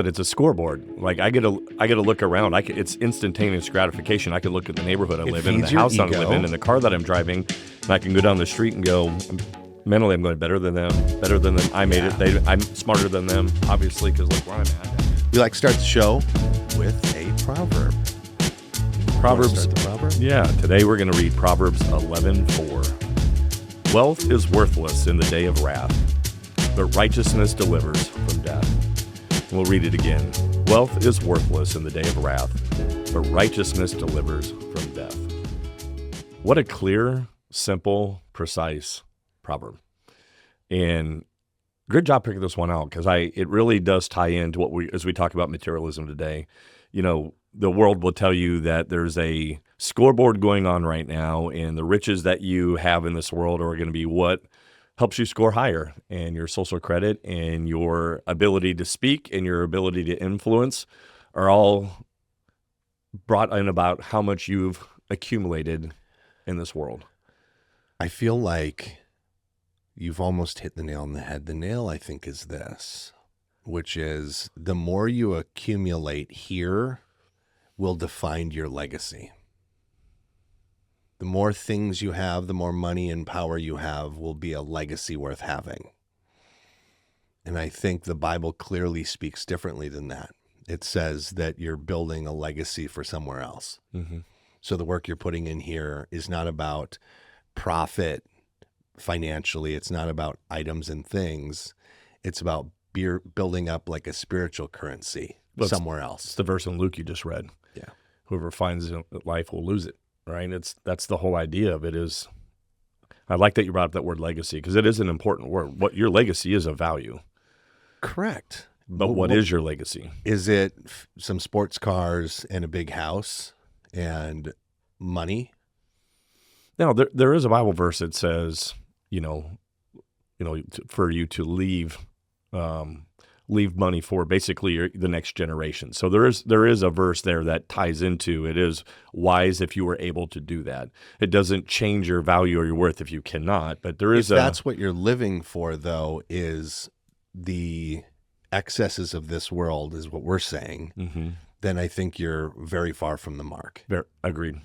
But it's a scoreboard. Like I get to look around. It's instantaneous gratification. I can look at the neighborhood I live in, and the house I live in, and the car that I'm driving, and I can go down the street and go, mentally I'm going better than them. I made it. I'm smarter than them, obviously, because look where I'm at. We like to start the show with a proverb. Proverbs. Start the proverb? Yeah. Today we're going to read Proverbs 11:4. Wealth is worthless in the day of wrath, but righteousness delivers from death. We'll read it again. Wealth is worthless in the day of wrath, but righteousness delivers from death. What a clear, simple, precise proverb. And good job picking this one out, because it really does tie into as we talk about materialism today. You know, the world will tell you that there's a scoreboard going on right now, and the riches that you have in this world are going to be what helps you score higher, and your social credit and your ability to speak and your ability to influence are all brought in about how much you've accumulated in this world. I feel like you've almost hit the nail on the head. The nail, I think, is this, which is the more you accumulate here will define your legacy. The more things you have, the more money and power you have will be a legacy worth having. And I think the Bible clearly speaks differently than that. It says that you're building a legacy for somewhere else. Mm-hmm. So the work you're putting in here is not about profit financially. It's not about items and things. It's about building up like a spiritual currency somewhere else. It's the verse in Luke you just read. Yeah. Whoever finds life will lose it. Right? That's the whole idea of it. Is I like that you brought up that word legacy, because it is an important word. What your legacy is of value. Correct. But what is your legacy? Is it some sports cars and a big house and money? Now, there is a Bible verse that says, for you to leave money for basically the next generation. So there is a verse there that ties into it is wise if you were able to do that. It doesn't change your value or your worth if you cannot, but there is that's what you're living for, though, is the excesses of this world is what we're saying. Mm-hmm. Then I think you're very far from the mark. Agreed.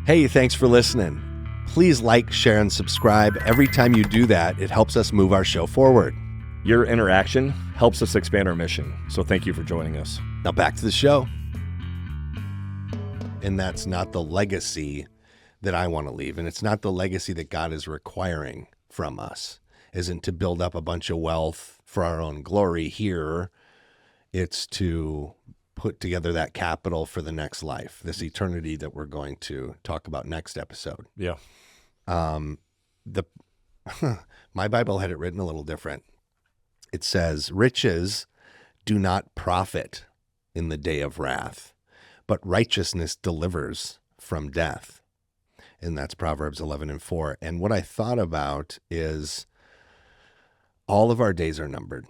Hey, thanks for listening. Please like, share, and subscribe. Every time you do that, it helps us move our show forward. Your interaction helps us expand our mission, so thank you for joining us. Now back to the show. And that's not the legacy that I want to leave, and it's not the legacy that God is requiring from us. Isn't to build up a bunch of wealth for our own glory here. It's to put together that capital for the next life, this eternity that we're going to talk about next episode. Yeah. My Bible had it written a little different. It says, riches do not profit in the day of wrath, but righteousness delivers from death. And that's Proverbs 11:4. And what I thought about is all of our days are numbered.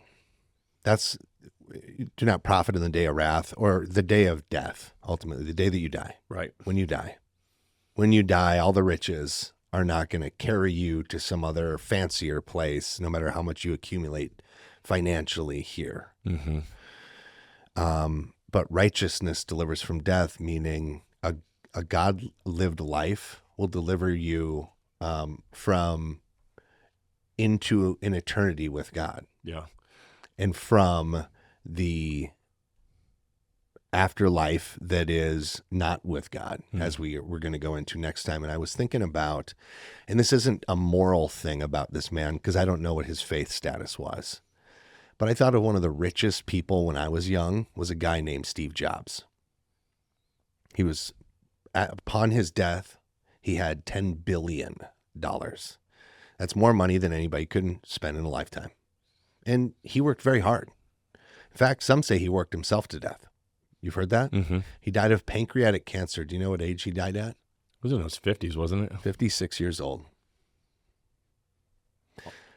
Do not profit in the day of wrath, or the day of death, ultimately, the day that you die. Right. When you die. When you die, all the riches are not going to carry you to some other fancier place, no matter how much you accumulate financially here. Mm-hmm. But righteousness delivers from death, meaning a God-lived life will deliver you from into an eternity with God. Yeah. And from the afterlife that is not with God, as we're going to go into next time. And I was thinking about, and this isn't a moral thing about this man, because I don't know what his faith status was, but I thought of one of the richest people when I was young was a guy named Steve Jobs. He was, upon his death, he had $10 billion. That's more money than anybody could spend in a lifetime. And he worked very hard. In fact, some say he worked himself to death. You've heard that? Mm-hmm. He died of pancreatic cancer. Do you know what age he died at? It was in his 50s, wasn't it? 56 years old.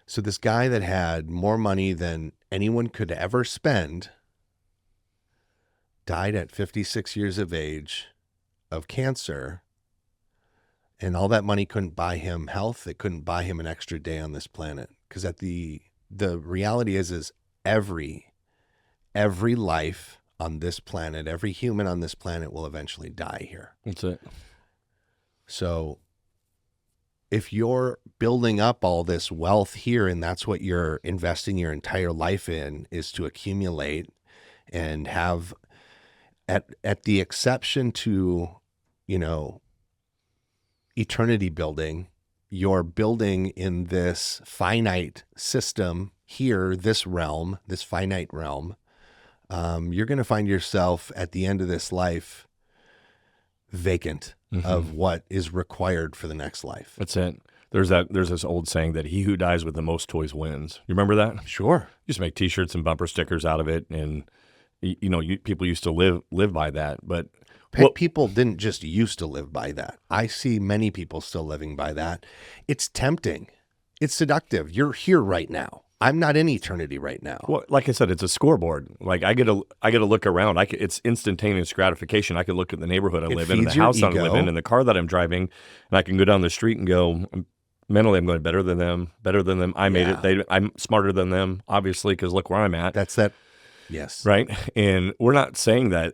So this guy that had more money than anyone could ever spend died at 56 years of age of cancer, and all that money couldn't buy him health. It couldn't buy him an extra day on this planet, because the reality is every life on this planet, every human on this planet will eventually die here. That's it. So if you're building up all this wealth here and that's what you're investing your entire life in, is to accumulate and have, at the exception to, eternity building, you're building in this finite system here, this realm, this finite realm. You're going to find yourself at the end of this life vacant of what is required for the next life. That's it. There's this old saying that he who dies with the most toys wins. You remember that? Sure. You just make T-shirts and bumper stickers out of it, and people used to live by that. But people didn't just used to live by that. I see many people still living by that. It's tempting. It's seductive. You're here right now. I'm not in eternity right now. Well, like I said, it's a scoreboard. Like I get to look around. It's instantaneous gratification. I can look at the neighborhood I live in, the house I live in, and the car that I'm driving, and I can go down the street and go, mentally, I'm going better than them. I made it. I'm smarter than them, obviously, because look where I'm at. That's that. Yes. Right. And we're not saying that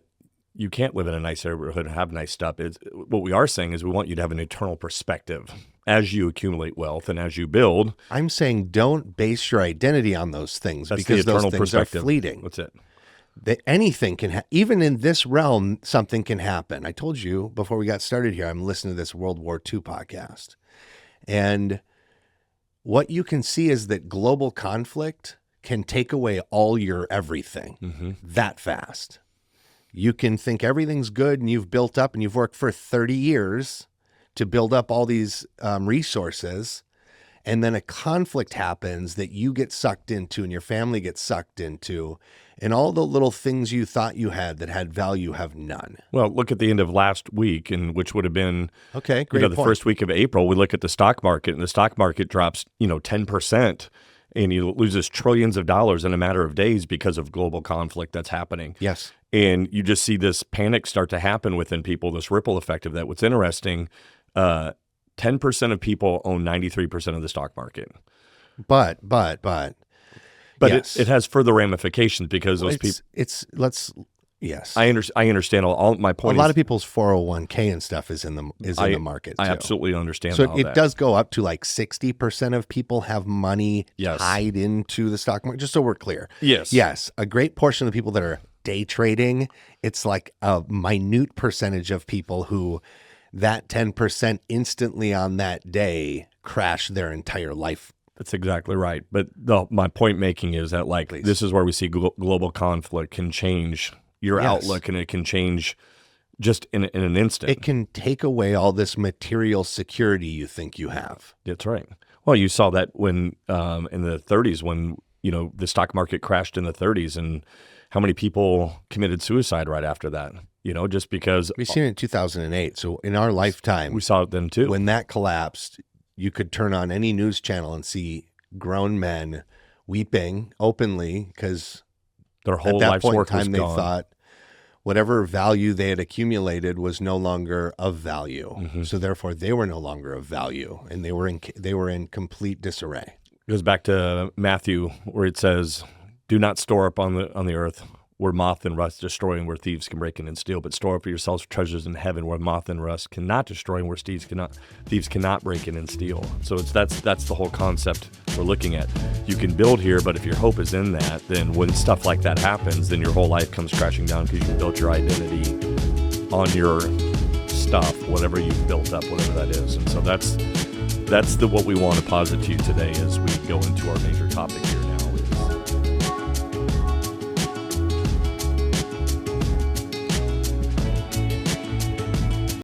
you can't live in a nice neighborhood and have nice stuff. What we are saying is we want you to have an eternal perspective as you accumulate wealth and as you build. I'm saying don't base your identity on those things. That's because the eternal those things perspective. Are fleeting. That's it. Anything can even in this realm, something can happen. I told you before we got started here, I'm listening to this World War II podcast. And what you can see is that global conflict can take away all your everything that fast. You can think everything's good and you've built up and you've worked for 30 years to build up all these resources. And then a conflict happens that you get sucked into and your family gets sucked into. And all the little things you thought you had that had value have none. Well, look at the end of last week, and which would have been great the first week of April. We look at the stock market, and the stock market drops 10%. And he loses trillions of dollars in a matter of days because of global conflict that's happening. Yes. And you just see this panic start to happen within people, this ripple effect of that. What's interesting, 10% of people own 93% of the stock market. But yes. it has further ramifications because those people. Yes. I understand all my point. A lot of people's 401k and stuff is in the market. I too. absolutely understand. So it does go up to like 60% of people have money Yes. tied into the stock market. Just so we're clear. Yes. Yes. A great portion of the people that are day trading, it's like a minute percentage of people who that 10% instantly on that day crash their entire life. That's exactly right. But my point making is that this is where we see global conflict can change your outlook, and it can change just in an instant. It can take away all this material security you think you have. That's right. Well, you saw that when in the 30s when the stock market crashed in the 30s, and how many people committed suicide right after that. Just because we've seen it in 2008. So in our lifetime, we saw it then too. When that collapsed, you could turn on any news channel and see grown men weeping openly because their whole life's work was gone. At that point in time, they thought whatever value they had accumulated was no longer of value. So therefore, they were no longer of value, and they were in complete disarray. It goes back to Matthew, where it says, "Do not store up on the earth, where moth and rust destroy, and where thieves can break in and steal, but store up for yourselves treasures in heaven, where moth and rust cannot destroy, and where thieves cannot break in and steal." So that's the whole concept we're looking at. You can build here, but if your hope is in that, then when stuff like that happens, then your whole life comes crashing down because you built your identity on your stuff, whatever you've built up, whatever that is. And so that's what we want to posit to you today as we go into our major topic here.